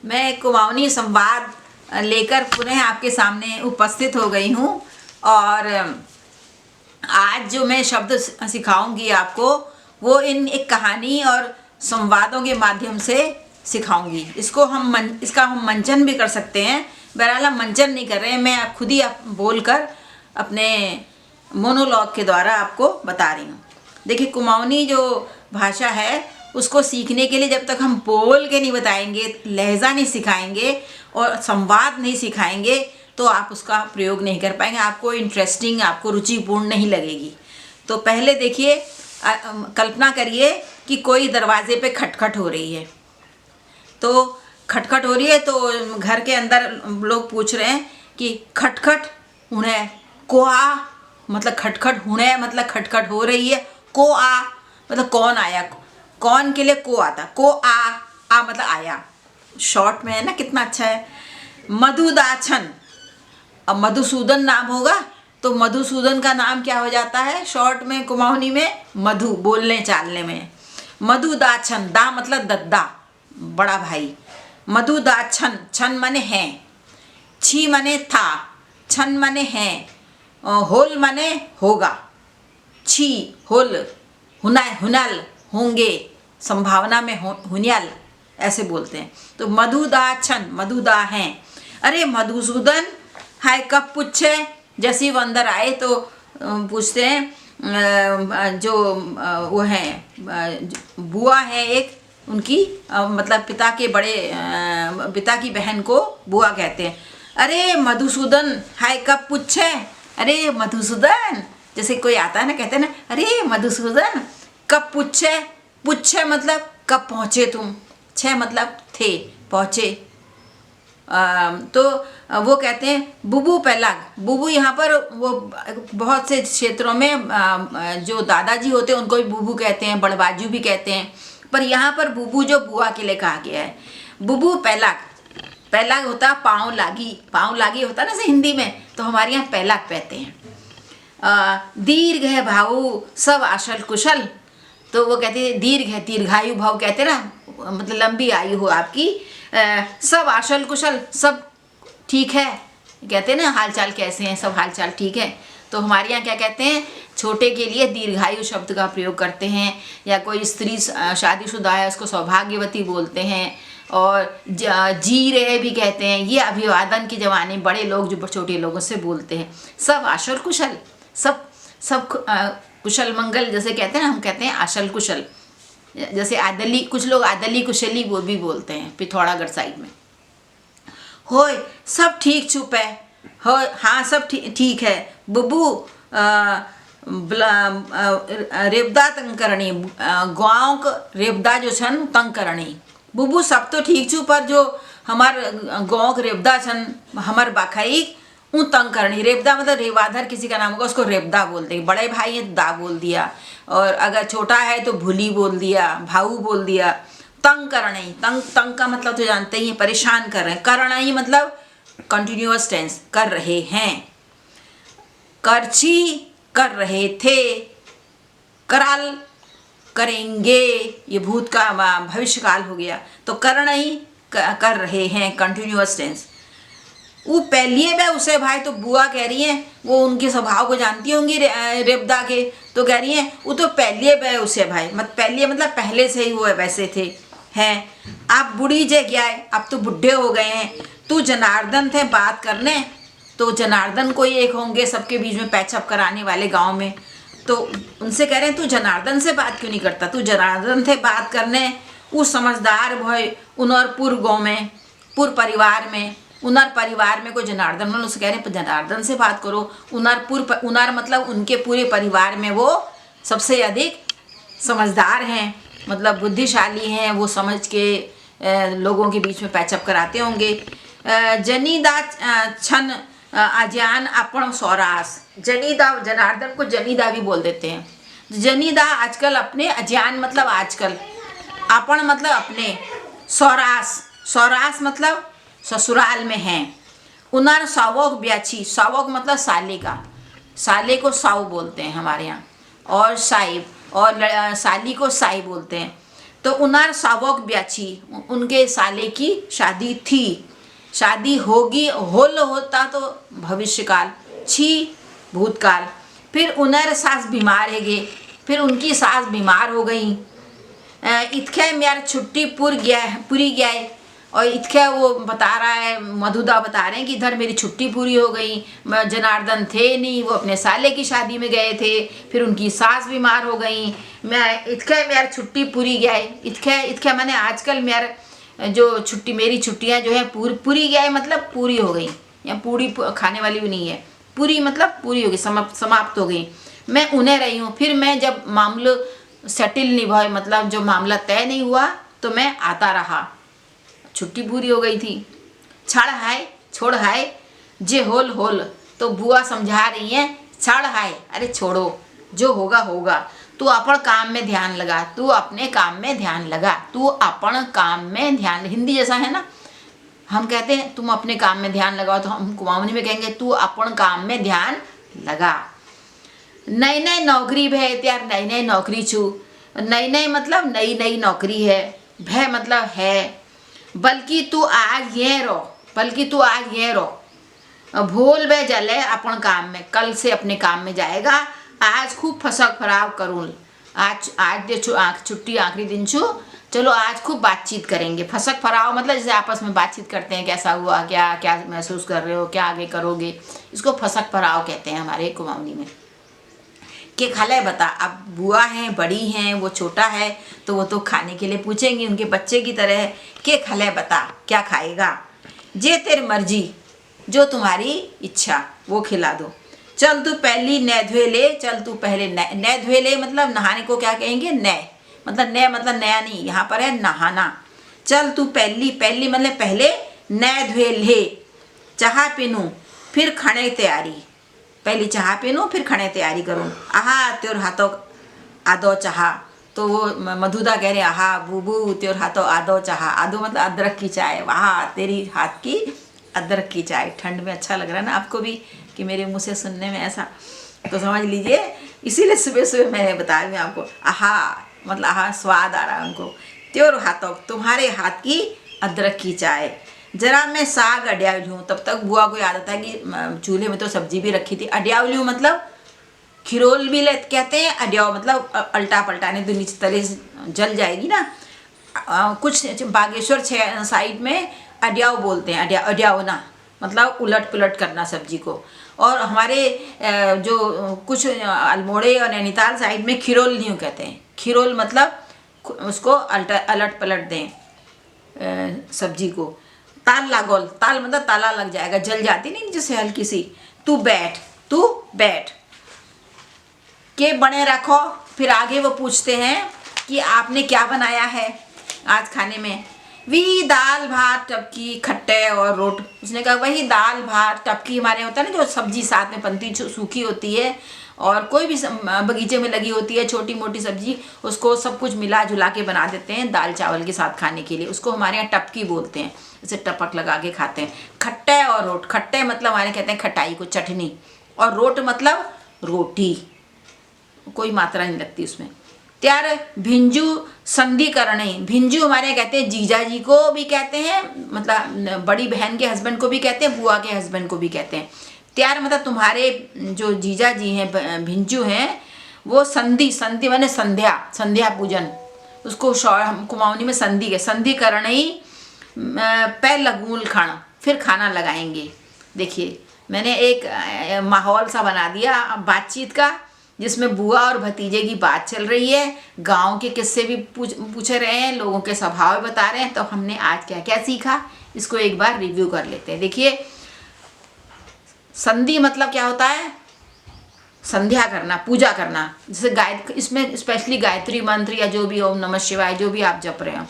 मैं कुमाऊनी संवाद लेकर पुनः आपके सामने उपस्थित हो गई हूँ। और आज जो मैं शब्द सिखाऊंगी आपको वो इन एक कहानी और संवादों के माध्यम से सिखाऊंगी। इसका हम मंचन भी कर सकते हैं। बहरहाल हम मंचन नहीं कर रहे हैं, मैं खुद ही बोलकर अपने मोनोलॉग के द्वारा आपको बता रही हूँ। देखिए, कुमाऊनी जो भाषा है उसको सीखने के लिए जब तक हम बोल के नहीं बताएंगे, लहजा नहीं सिखाएंगे और संवाद नहीं सिखाएंगे तो आप उसका प्रयोग नहीं कर पाएंगे। आपको इंटरेस्टिंग, आपको रुचिपूर्ण नहीं लगेगी। तो पहले देखिए, कल्पना करिए कि कोई दरवाजे पे खटखट हो रही है। तो खटखट हो रही है तो घर के अंदर लोग पूछ रहे हैं कि खटखट हुणे को आ, मतलब खटखट हुणे मतलब खटखट हो रही है। को आ मतलब कौन आया, कौन के लिए को आता, को आ मतलब आया। शॉर्ट में है ना, कितना अच्छा है। मधुदाछन, अब मधुसूदन नाम होगा तो मधुसूदन का नाम क्या हो जाता है शॉर्ट में, कुमाऊनी में? मधु, बोलने चालने में। मधुदाछन, दा मतलब दद्दा, बड़ा भाई। मधुदाछन, छन माने है, छी माने था, छन माने है, होल माने होगा, छी होल, हुनल होंगे, संभावना में हुन्याल ऐसे बोलते हैं। तो मधुदाछन, मधुदा हैं। अरे मधुसूदन हाय कब पूछे, जैसे वो अंदर आए तो पूछते हैं, जो वो हैं बुआ है एक उनकी, मतलब पिता के बड़े पिता की बहन को बुआ कहते हैं। अरे मधुसूदन हाय कब पूछे, अरे मधुसूदन, जैसे कोई आता है ना, कहते हैं ना, अरे मधुसूदन कब पूछे। पूछे मतलब कब पहुँचे तुम, छः मतलब थे, पहुँचे। तो वो कहते हैं बुबू पेलाग। बुबू यहाँ पर वो बहुत से क्षेत्रों में जो दादाजी होते हैं उनको भी बुबू कहते हैं, बड़बाजू भी कहते हैं, पर यहाँ पर बुबू जो बुआ के लिए कहा गया है। बुबू पेलाग, पेलाग होता पाँव लागी, पाँव लागी होता ना से हिंदी में, तो हमारे यहाँ पेलाग कहते हैं। दीर्घ है भाऊ सब आशल कुशल, तो वो कहते हैं दीर्घ है, दीर्घायु भाव कहते हैं ना, मतलब लंबी आयु हो आपकी। सब आशल कुशल, सब ठीक है, कहते हैं ना हालचाल कैसे हैं, सब हालचाल ठीक है। तो हमारे यहाँ क्या कहते हैं, छोटे के लिए दीर्घायु शब्द का प्रयोग करते हैं। या कोई स्त्री शादीशुदा है उसको सौभाग्यवती बोलते हैं। और जी रहे भी कहते हैं। ये अभिवादन के ज़माने बड़े लोग जो छोटे लोगों से बोलते हैं। सब आशल कुशल, सब कुशल मंगल जैसे कहते हैं ना, हम कहते हैं आशल कुशल। जैसे आदली, कुछ लोग आदली कुशली वो भी बोलते हैं पिथौरागढ़ साइड में। होय सब ठीक चुप है, हो हाँ सब ठीक है। बुबू रेबदा तंग करणी, गाँव रेबदा जो छन तंग करणी। बुबू सब तो ठीक छू, पर जो हमार गाँव रेबदा छन हमार बाखाई ऊ तंग करणी। रेबदा मतलब रेवाधर किसी का नाम होगा, उसको रेबदा बोलते हैं। बड़े भाई है तो दा बोल दिया, और अगर छोटा है तो भूली बोल दिया, भाऊ बोल दिया। तंग करणी, तंग का मतलब तो जानते ही हैं, परेशान कर रहे हैं। करणी मतलब कंटिन्यूअस टेंस, कर रहे हैं। करछी कर रहे थे, कराल करेंगे, ये भूत का भविष्य काल हो गया। तो करणी कर रहे हैं, कंटिन्यूअस टेंस। वो पहलिए बे उसे भाई, तो बुआ कह रही हैं, वो उनके स्वभाव को जानती होंगी रेबदा के, तो कह रही हैं वो तो पहलिए बे उसे भाई, मत पहलिए मतलब पहले से ही वो वैसे थे हैं। आप बुढ़ी जे क्या है, अब तो बुढ़े हो गए हैं। तू जनार्दन थे बात करने, तो जनार्दन कोई एक होंगे सबके बीच में पैचअप कराने वाले गाँव में। तो उनसे कह रहे हैं तू जनार्दन से बात क्यों नहीं करता, तू जनार्दन थे बात करने। वो समझदार भाई उनरपुर गाँव में, पुर परिवार में, उनर परिवार में कोई जनार्दन, मतलब उससे कह रहे हैं जनार्दन से बात करो। उनर मतलब उनके पूरे परिवार में वो सबसे अधिक समझदार हैं, मतलब बुद्धिशाली हैं। वो समझ के लोगों के बीच में पैचअप कराते होंगे। जनीदा छन अज्ञान अपन सौरास। जनीदा, जनार्दन को जनीदा भी बोल देते हैं। जनीदा आजकल अपने, अज्ञान मतलब आजकल, अपन मतलब अपने, सौरास, सौरास मतलब ससुराल में हैं। उनर सावक ब्याची, सावक मतलब साले का, साले को साव बोलते हैं हमारे यहाँ, और साइब, और साली को साई बोलते हैं। तो उनार सावक ब्याची, उनके साले की शादी थी, शादी होगी, होल होता तो भविष्यकाल, छी भूतकाल। फिर उनर सास बीमार है गे, फिर उनकी सास बीमार हो गई। इतके मेरा छुट्टी पूरी गया है। और इतके वो बता रहा है, मधुदा बता रहे हैं कि इधर मेरी छुट्टी पूरी हो गई, जनार्दन थे नहीं, वो अपने साले की शादी में गए थे, फिर उनकी सास बीमार हो गई। मैं इतके मेरा छुट्टी पूरी गया है। इतके मैंने आजकल मेरा जो छुट्टी, मेरी छुट्टियां जो है पूरी गया है, मतलब पूरी हो गई, या पूरी खाने वाली भी नहीं है, पूरी मतलब पूरी हो गई, समाप्त हो गई। मैं उन्हें रही हूँ। फिर मैं जब मामला सेटिल नहीं हुआ, मतलब जो मामला तय नहीं हुआ, तो मैं आता रहा, छुट्टी पूरी हो गई थी। छड़ हाय छोड़ हाय जे होल होल, तो बुआ समझा रही है, छड़ हाय अरे छोड़ो, जो होगा होगा, तू अपन काम में ध्यान लगा, तू अपने काम में ध्यान लगा, तू अपन काम में ध्यान, हिंदी जैसा है ना, हम कहते हैं तुम अपने काम में ध्यान लगाओ, तो हम कुमाऊनी में कहेंगे तू अपन काम में ध्यान लगा। नई नई नौकरी भय त्यार, नई नई नौकरी छू, नई नई मतलब नई नई नौकरी है, भय मतलब है, बल्कि तू आज ये रो, बल्कि तू आज ये रो, भूल बे जले अपन काम में, कल से अपने काम में जाएगा, आज खूब फसक फराव करूँ, आज छुट्टी आखिरी दिन छू, चलो आज खूब बातचीत करेंगे। फसक फराव मतलब जैसे आपस में बातचीत करते हैं, कैसा हुआ, क्या क्या महसूस कर रहे हो, क्या आगे करोगे, इसको फसक फराव कहते हैं हमारे कुमाऊनी में। के खाले बता, अब बुआ हैं, बड़ी हैं, वो छोटा है, तो वो तो खाने के लिए पूछेंगी उनके बच्चे की तरह, के खाले बता क्या खाएगा, जे तेरी मर्जी, जो तुम्हारी इच्छा वो खिला दो, चल तू पहली नय धुए ले, चल तू पहले नय धुए ले, मतलब नहाने को क्या कहेंगे, नय मतलब नया नहीं, यहाँ पर है नहाना। चल तू पहली मतलब पहले नय धुए ले, चाह पीनू फिर खाने की तैयारी, पहली चाह पीनू फिर खाने की तैयारी करूँ, आहा त्योर हाथों आदो चाह, तो वो मधुदा कह रहे आहा बूबू त्योर हाथों आदो चाह, आदो मतलब अदरक की चाय, वाह तेरी हाथ की अदरक की चाय, ठंड में अच्छा लग रहा है ना आपको भी कि मेरे मुँह से सुनने में ऐसा, तो समझ लीजिए, इसीलिए सुबह सुबह मैंने बताया मैं आपको, आहा मतलब आहा स्वाद आ रहा है उनको, त्योर हाथों तुम्हारे हाथ की अदरक की चाय, जरा मैं साग अड्याव लूँ। तब तक बुआ को याद आता है कि चूल्हे में तो सब्जी भी रखी थी, अड्याव लूँ मतलब खिरोल भी कहते हैं, अड्याव मतलब अल्टा पलटाने, तो नीचे तले से जल जाएगी ना, कुछ बागेश्वर साइड में अड्याव बोलते हैं, अड्यावना मतलब उलट पुलट करना सब्जी को, और हमारे जो कुछ अल्मोड़े और नैनीताल साइड में खिरोल नहीं कहते हैं, खिरोल मतलब उसको अलट पलट दें सब्जी को। ताल लागोल, ताल मतलब ताला लग जाएगा, जल जाती नहीं जैसे हल्की सी, तू बैठ के बने रखो। फिर आगे वो पूछते हैं कि आपने क्या बनाया है आज खाने में, वी दाल भात टपकी खट्टे और रोट, उसने कहा वही दाल भात टपकी हमारे होता है ना, जो सब्जी साथ में बनती सूखी होती है, और कोई भी बगीचे में लगी होती है छोटी मोटी सब्जी, उसको सब कुछ मिला जुला के बना देते हैं दाल चावल के साथ खाने के लिए, उसको हमारे यहाँ टपकी बोलते हैं, जैसे टपक लगा के खाते हैं। खट्टे और रोट, खट्टे मतलब हमारे कहते हैं खटाई को, चटनी, और रोट मतलब रोटी, कोई मात्रा नहीं लगती उसमें। त्यार भिंजू संधिकरणी, भिंजू हमारे यहाँ कहते हैं जीजा जी को भी कहते हैं, मतलब बड़ी बहन के हस्बैंड को भी कहते हैं, बुआ के हस्बैंड को भी कहते हैं। त्यार मतलब तुम्हारे जो जीजा जी हैं भिंजू हैं, वो संधि माने संध्या पूजन, उसको हम कुमाऊनी में संधि के संधिकरणी पै लगूल खाना, फिर खाना लगाएंगे। देखिए मैंने एक माहौल सा बना दिया बातचीत का, जिसमें बुआ और भतीजे की बात चल रही है, गांव के किस्से भी पूछ रहे हैं, लोगों के स्वभाव बता रहे हैं, तो हमने आज क्या क्या सीखा इसको एक बार रिव्यू कर लेते हैं। देखिए संधि मतलब क्या होता है, संध्या करना, पूजा करना, जैसे इसमें स्पेशली गायत्री मंत्र या जो भी ओम नमः शिवाय जो भी आप जप रहे हो,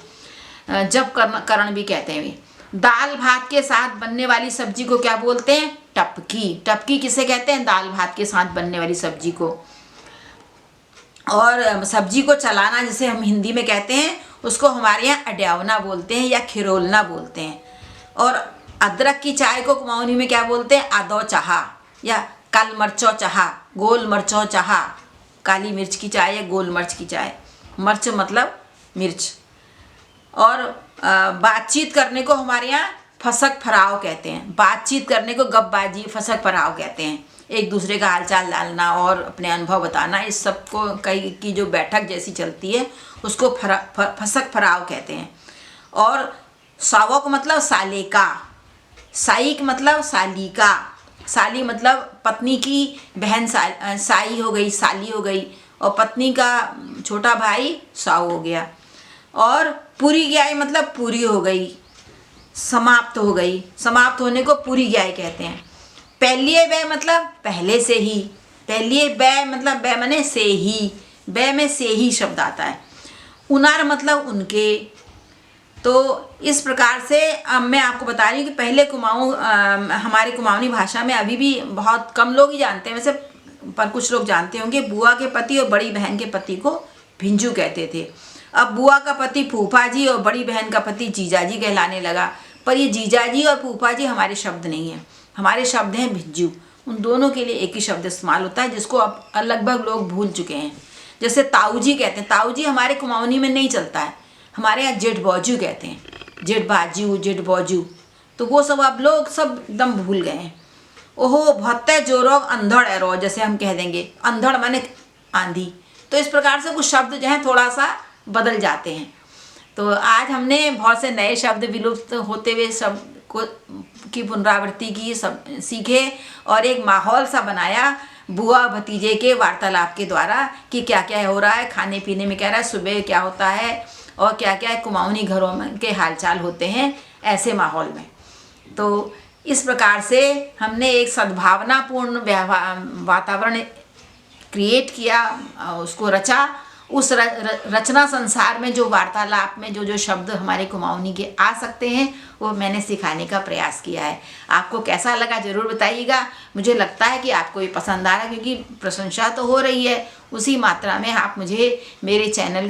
जप करण भी कहते हैं। दाल भात के साथ बनने वाली सब्जी को क्या बोलते हैं, टपकी। टपकी किसे कहते हैं, दाल भात के साथ बनने वाली सब्जी को। और सब्जी को चलाना जिसे हम हिंदी में कहते हैं, उसको हमारे यहाँ अड्यावना बोलते हैं या खिरोलना बोलते हैं। और अदरक की चाय को कुमाऊनी में क्या बोलते हैं, आदो चाह या काल मर्चो चाह, गोल मर्चो चाह, काली मिर्च की चाय या गोल मिर्च की चाय। मिर्च मतलब मिर्च, और बातचीत करने को हमारे यहाँ फसक फराव कहते हैं। बातचीत करने को गपबाजी फसक फराव कहते हैं। एक दूसरे का हालचाल डालना और अपने अनुभव बताना, इस सब को कई की जो बैठक जैसी चलती है उसको फसक फराव कहते हैं। और सावक मतलब सालेका, साइक मतलब सालिका, साली मतलब पत्नी की बहन साई हो गई, साली हो गई, और पत्नी का छोटा भाई साऊ हो गया। और पूरी ग्याय मतलब पूरी हो गई, समाप्त हो गई, समाप्त होने को पूरी ग्याय कहते हैं। पहलिए बै मतलब पहले से ही, पहलिए बै मतलब बै मने से ही, बै में से ही शब्द आता है। उनार मतलब उनके। तो इस प्रकार से अब मैं आपको बता रही हूँ कि पहले कुमाऊँ हमारे कुमाऊनी भाषा में अभी भी बहुत कम लोग ही जानते हैं वैसे, पर कुछ लोग जानते होंगे, बुआ के पति और बड़ी बहन के पति को भिंजू कहते थे। अब बुआ का पति फूफा जी और बड़ी बहन का पति जीजा जी कहलाने लगा। पर ये जीजा जी और फूफा जी हमारे शब्द नहीं हैं, हमारे शब्द हैं भिज्जू। उन दोनों के लिए एक ही शब्द इस्तेमाल होता है जिसको अब लगभग लोग भूल चुके हैं। जैसे ताऊ जी कहते हैं, ताऊ जी हमारे कुमाऊनी में नहीं चलता है, हमारे यहाँ जेठ बौजू कहते हैं, जेठ बाजू, जेठ बौजू। तो वो सब अब लोग सब एकदम भूल गए हैं। ओहो भत्ते जोरो अंधड़ एरो, जैसे हम कह देंगे, अंधड़ माने आंधी। तो इस प्रकार से कुछ शब्द जो हैं थोड़ा सा बदल जाते हैं। तो आज हमने बहुत से नए शब्द विलुप्त होते हुए शब्द को की पुनरावृत्ति की, सब सीखे और एक माहौल सा बनाया बुआ भतीजे के वार्तालाप के द्वारा कि क्या क्या हो रहा है, खाने पीने में क्या रहा है, सुबह क्या होता है और क्या क्या कुमाऊनी घरों में के हालचाल होते हैं ऐसे माहौल में। तो इस प्रकार से हमने एक सद्भावनापूर्ण वातावरण क्रिएट किया, उसको रचा। उस रचना संसार में जो वार्तालाप में जो जो शब्द हमारे कुमाऊनी के आ सकते हैं वो मैंने सिखाने का प्रयास किया है। आपको कैसा लगा ज़रूर बताइएगा। मुझे लगता है कि आपको ये पसंद आ रहा है, क्योंकि प्रशंसा तो हो रही है, उसी मात्रा में आप मुझे मेरे चैनल